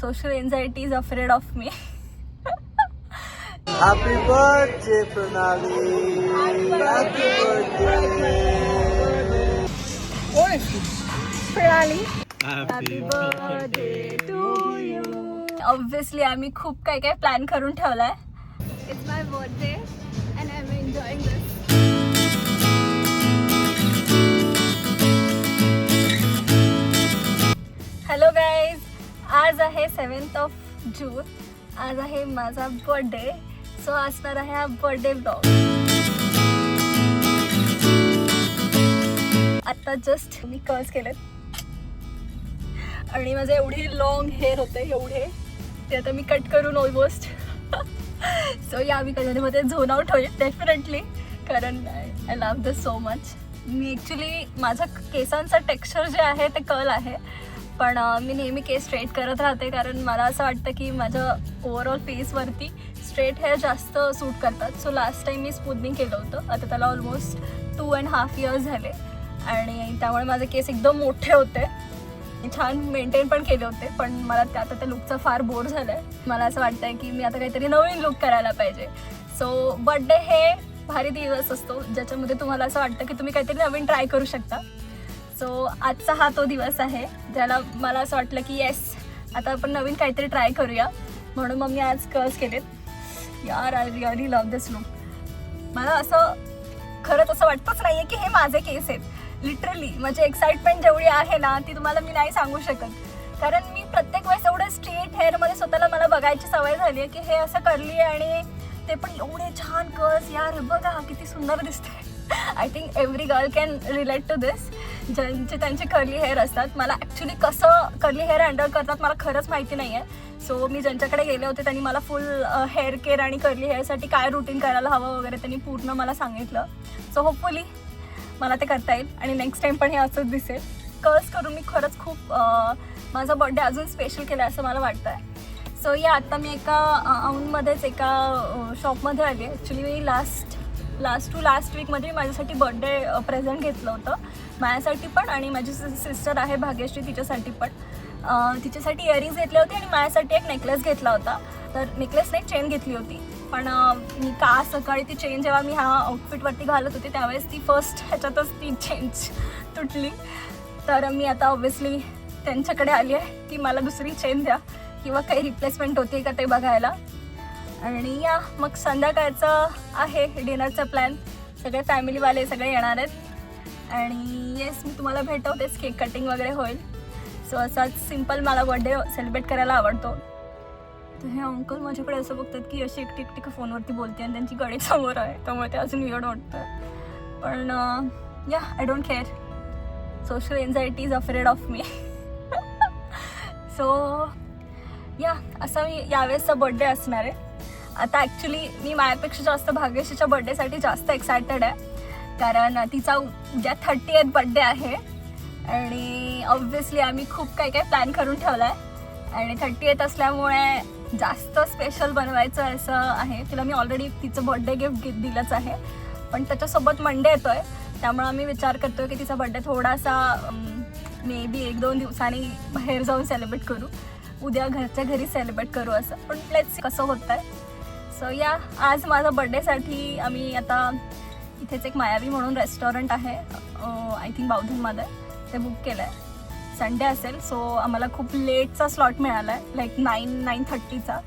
social anxiety is afraid of me. Happy birthday, Pranali. Happy birthday. Pranali, happy birthday to you. Obviously आम्ही खूप काय काय plan करून ठेवलाय. It's my birthday and I'm enjoying this. Hello guys, आज आहे 7th of June. आज आहे माझा बर्थडे. सो असणार आहे हा बर्थडे ब्लॉग. आता जस्ट मी कर्ल्स केलेत आणि माझे एवढे लॉंग हेअर होते एवढे, ते आता मी कट करून ऑलमोस्ट. सो या मी कधी झोन आउट होईल डेफिनेटली, कारण I love this so much. Me actually माझ्या केसांचं टेक्स्चर जे आहे ते कर्ल आहे, पण मी नेहमी केस स्ट्रेट करत राहते, कारण मला असं वाटतं की माझ्या ओव्हरऑल फेसवरती स्ट्रेट हेअर जास्त सूट करतात. सो लास्ट टाईम मी स्मूथनिंग केलं होतं, आता त्याला ऑलमोस्ट 2.5 years झाले आणि त्यामुळे माझे केस एकदम मोठे होते. छान मेंटेन पण केले होते, पण मला आता त्या लुकचा फार बोर झालं आहे. मला असं वाटतं आहे की मी आता काहीतरी नवीन लुक करायला पाहिजे. सो बड्डे हे भारी दिवस असतो ज्याच्यामध्ये तुम्हाला असं वाटतं की तुम्ही काहीतरी नवीन ट्राय करू शकता. सो आजचा हा तो दिवस आहे ज्याला मला असं वाटलं की येस, आता आपण नवीन काहीतरी ट्राय करूया. म्हणून मग मी आज कर्ल्स केलेत. यार, I really love this look. मला असं खरंच असं वाटतंच नाही आहे की हे माझे केस आहेत. लिटरली माझी एक्साइटमेंट जेवढी आहे ना ती तुम्हाला मी नाही सांगू शकत, कारण मी प्रत्येक वेळेस एवढं स्ट्रेट हेअरमध्ये स्वतःला मला बघायची सवय झाली आहे की हे असं करली आणि ते पण एवढे छान कर्ल्स. यार बघा किती सुंदर दिसते. I think every girl can relate to this, ज्यांचे त्यांचे कर्ली हेअर असतात. मला ॲक्च्युली कसं कर्ली हेअर हँडल करतात मला खरंच माहिती नाही आहे. सो मी ज्यांच्याकडे गेले होते त्यांनी मला फुल हेअर केअर आणि कर्ली हेअरसाठी काय रुटीन करायला हवं वगैरे त्यांनी पूर्ण मला सांगितलं. सो होपफुली मला ते करता येईल आणि नेक्स्ट टाईम पण हे असंच दिसेल. कर्ल्स करून मी खरंच खूप माझा बर्थडे अजून स्पेशल केला असं मला वाटतं आहे. सो या आता मी एका औंधमध्येच एका शॉपमध्ये आली आहे. ॲक्च्युली मी लास्ट वीकमध्ये मी माझ्यासाठी बर्थडे प्रेझेंट घेतलं होतं, माझ्यासाठी पण आणि माझी सिस्टर आहे भाग्यश्री तिच्यासाठी पण. तिच्यासाठी इयरिंग्स घेतले होते आणि माझ्यासाठी एक नेकलेस घेतला होता. तर नेकलेस नाही, चेन घेतली होती. पण मी का सकाळी ती चेन जेव्हा मी ह्या आउटफिटवरती घालत होते त्यावेळेस ती फर्स्ट ह्याच्यातच ती चेंज तुटली. तर मी आता ऑब्व्हियसली त्यांच्याकडे आली आहे की मला दुसरी चेन द्या किंवा काही रिप्लेसमेंट होते का ते बघायला. आणि या मग संध्याकाळचं आहे डिनरचा प्लॅन. सगळे फॅमिलीवाले सगळे येणार आहेत आणि येस मी तुम्हाला भेटवतेच, केक कटिंग वगैरे होईल. सो असाच सिम्पल मला बर्थडे सेलिब्रेट करायला आवडतो. तर हे अंकल माझ्याकडे असं बघतात की अशी एकटी फोनवरती बोलते आणि त्यांची गाडी समोर आहे, त्यामुळे ते अजून वियर्ड वाटतं. पण या I don't care. Social anxiety is afraid of me. So या असा मी यावेळेसचा बर्थडे असणार आहे. आता ॲक्च्युली मी माझ्यापेक्षा जास्त भाग्यश्रीच्या बर्थडेसाठी जास्त एक्सायटेड आहे, कारण तिचा उद्या 30th बर्थडे आहे आणि ऑब्व्हियसली आम्ही खूप काही प्लॅन करून ठेवला आहे आणि 30th असल्यामुळे जास्त स्पेशल बनवायचं असं आहे. तिला मी ऑलरेडी तिचं बर्थडे गिफ्ट दिलंच आहे, पण त्याच्यासोबत मंडे येतो आहे, त्यामुळे आम्ही विचार करतो की तिचा बर्थडे थोडासा मे बी 1-2 दिवसांनी बाहेर जाऊन सेलिब्रेट करू, उद्या घरच्या घरी सेलिब्रेट करू असं. पण लेट्स सी कसं होतं आहे. सो या आज माझा बर्थडेसाठी आम्ही आता इथेच एक मायावी म्हणून रेस्टॉरंट आहे, आय थिंक बावधनमध्ये, ते बुक केलं आहे. संडे असेल, सो आम्हाला खूप लेटचा स्लॉट मिळाला आहे, लाईक 9-9:30चा.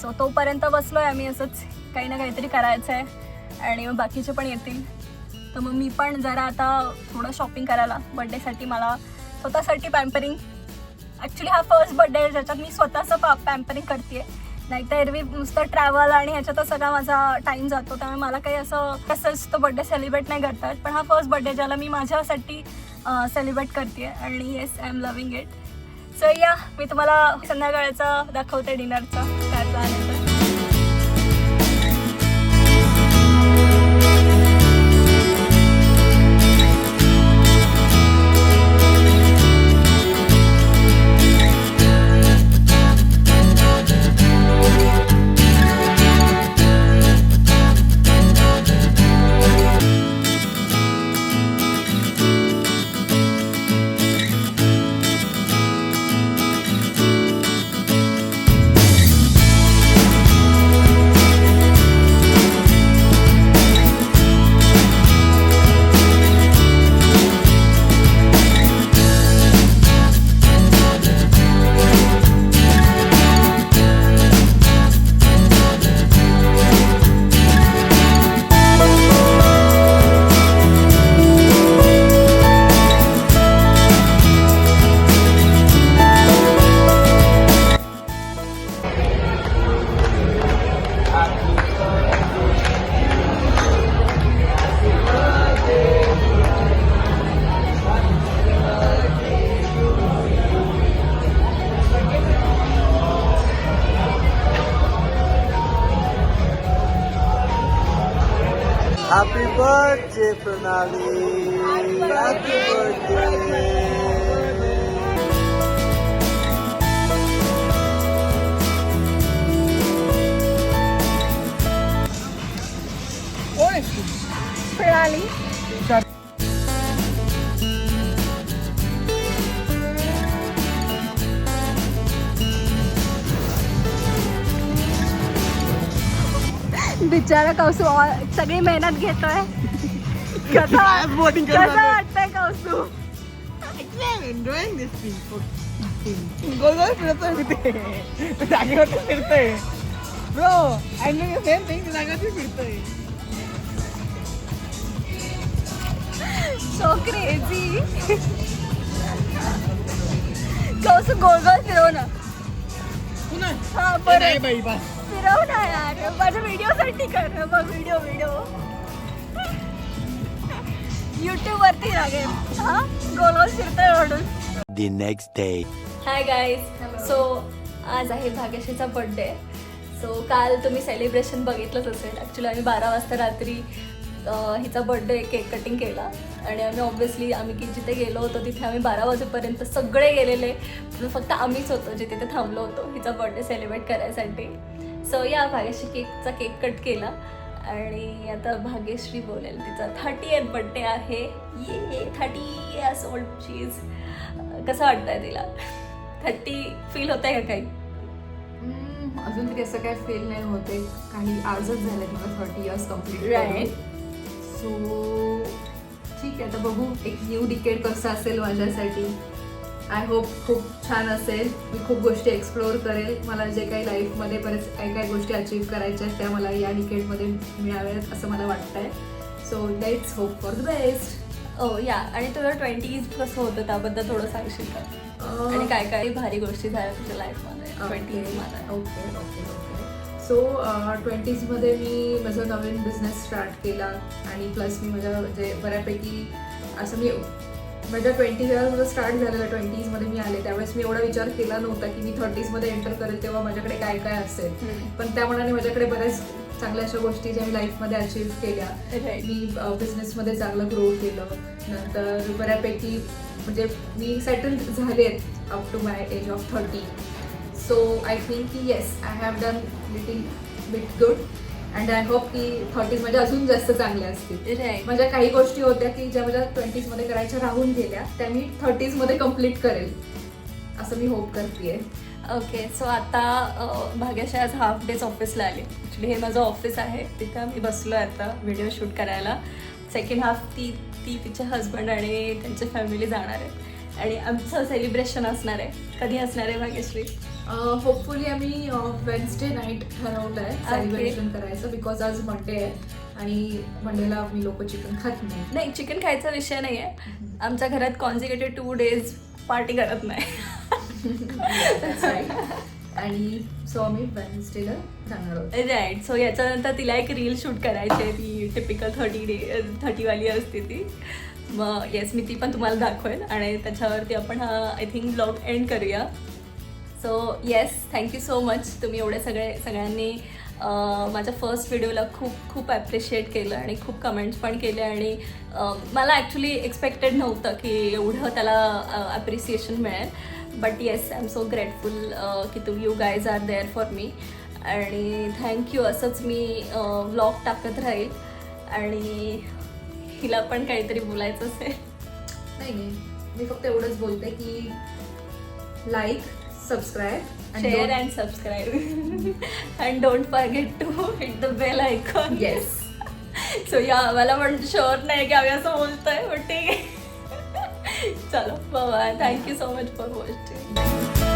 सो तोपर्यंत बसलो आहे आम्ही, असंच काही ना काहीतरी करायचं आहे आणि मग बाकीचे पण येतील. तर मग मी पण जरा आता थोडं शॉपिंग करायला बर्थडेसाठी, मला स्वतःसाठी पॅम्परिंग. ॲक्च्युली हा फर्स्ट बर्थडे आहे ज्याच्यात मी स्वतःचं पॅम्परिंग करते आहे, नाही तर एरवी नुसतं ट्रॅव्हल आणि ह्याच्यातच सगळा माझा टाईम जातो, त्यामुळे मला काही असं तसंच तो बर्थडे सेलिब्रेट नाही करता येत. पण हा फर्स्ट बर्थडे ज्याला मी माझ्यासाठी सेलिब्रेट करते आहे आणि yes I M loving it. So या मी तुम्हाला संध्याकाळचं दाखवते डिनरचं काय प्लॅन आहे. Pranali. Happy birthday. प्रणाली. बिचारा कौसू सगळी मेहनत घेतोय. कसं वाटतंय कौसू? Enjoying this thing. गोल फिरतोय मी ते जागेवरती फिरतोय. Bro, I'm doing the same thing. जागेवरती फिरतोय. So crazy. कौसू गोल गोल फिरव ना. हा बरं बाई बस. फिरव ना यार. माझ्या व्हिडिओसाठी कर ना. बघ व्हिडिओ YouTube वरती लागेल. हा गोल गोल फिरतोय म्हणून. The next day. Hi guys. So आज आहे भाग्यश्रीचा बर्थडे. सो काल तुम्ही सेलिब्रेशन बघितलंच असेल. ॲक्च्युली आम्ही 12 वाजता रात्री हिचा बर्थडे केक कटिंग केला आणि आम्ही ऑब्व्हियसली आम्ही जिथे गेलो होतो तिथे आम्ही 12 वाजेपर्यंत सगळे गेलेले, पण फक्त आम्हीच होतो जे तिथे थांबलो होतो हिचा बर्थडे सेलिब्रेट करायसाठी. सो या भाग्यश्री केकचा केक कट केला आणि आता भाग्यश्री बोलेल. तिचा 30th बर्थडे आहे. ये 30 years old चीज. कसं वाटतंय तिला? 30 फील होत आहे का काही? अजून तरी असं काय फील नाही होते. काही आजच झाले मला 30 years कम्प्लीट. राईट. सो ठीक आहे, आता बघू एक न्यू डिकेड कसं असेल माझ्यासाठी. आय होप खूप छान असेल. मी खूप गोष्टी एक्सप्लोअर करेल. मला जे काही लाईफमध्ये बरेच काही गोष्टी अचीव्ह करायच्या आहेत त्या मला या डिकेडमध्ये मिळाव्यात असं मला वाटतंय. So let's hope for the best. या आणि तुझं 20s कसं होतं त्याबद्दल थोडं सांगशील का? आणि काय काय भारी गोष्टी झाल्या तुझ्या लाईफमध्ये 20s मध्ये? ओके. सो 20sमध्ये मी माझा नवीन बिझनेस स्टार्ट केला आणि प्लस मी माझ्या म्हणजे बऱ्यापैकी असं मी माझ्या 20 जेव्हा स्टार्ट झालेलं 20sमध्ये मी आले त्यावेळेस मी एवढा विचार केला नव्हता की मी 30sमध्ये एंटर करेल तेव्हा माझ्याकडे काय काय असेल. पण त्या मनाने माझ्याकडे बऱ्याच चांगल्या अशा गोष्टी ज्या मी लाईफमध्ये अचीव्ह केल्या. मी बिझनेसमध्ये चांगलं ग्रो केलं. नंतर बऱ्यापैकी म्हणजे मी सेटल झाले up to my age of 30. So I think की yes I have done little bit good and I hope की 30s म्हणजे अजून जास्त चांगल्या असतील. माझ्या काही गोष्टी होत्या की ज्या माझ्या 20sमध्ये करायच्या राहून गेल्या त्या मी 30sमध्ये कम्प्लीट करेल असं मी होप करते. ओके. सो आता भाग्यश्री आज हाफ डेज ऑफिसला आली. ॲक्च्युली हे माझं ऑफिस आहे. तिथं आम्ही बसलो आहे आता व्हिडिओ शूट करायला. सेकंड हाफ ती तिचे हजबंड आणि त्यांची फॅमिली जाणार आहे आणि आमचं सेलिब्रेशन असणार आहे. कधी असणार आहे भाग्यश्री? होपफुली आम्ही वेन्सडे नाईट ठरवलं आहे सेलिब्रेशन करायचं बिकॉज आज मंडे आहे आणि मंडेला मी लोक चिकन खात नाही. चिकन खायचा विषय नाही आहे. आमच्या घरात कॉन्सिक्युटिव्ह 2 days पार्टी करत नाही. आणि सो आम्ही वेन्सडेला जाणार आहोत. राईट. सो याच्यानंतर तिला एक रील शूट करायची आहे. ती टिपिकल 30 वाली असते ती. मग येस मी ती पण तुम्हाला दाखवेल आणि त्याच्यावरती आपण हा आय थिंक ब्लॉग एंड करूया. So yes thank you so much. तुम्ही एवढे सगळ्यांनी माझ्या फर्स्ट व्हिडिओला खूप ॲप्रिशिएट केलं आणि खूप कमेंट्स पण केले आणि मला ॲक्च्युली एक्सपेक्टेड नव्हतं की एवढं त्याला ॲप्रिसिएशन मिळेल. But yes I am so grateful की you guys are there for me आणि थँक्यू. असंच मी व्लॉग टाकत राहील आणि हिला पण काहीतरी बोलायचं असेल. नाही मी फक्त एवढंच बोलते की like subscribe share and subscribe and don't forget to hit the bell icon. Yes. So yeah, मला पण शुअर नाही की आम्ही असं बोलतोय पण ठीक आहे. चलो bye. Thank you so much for watching.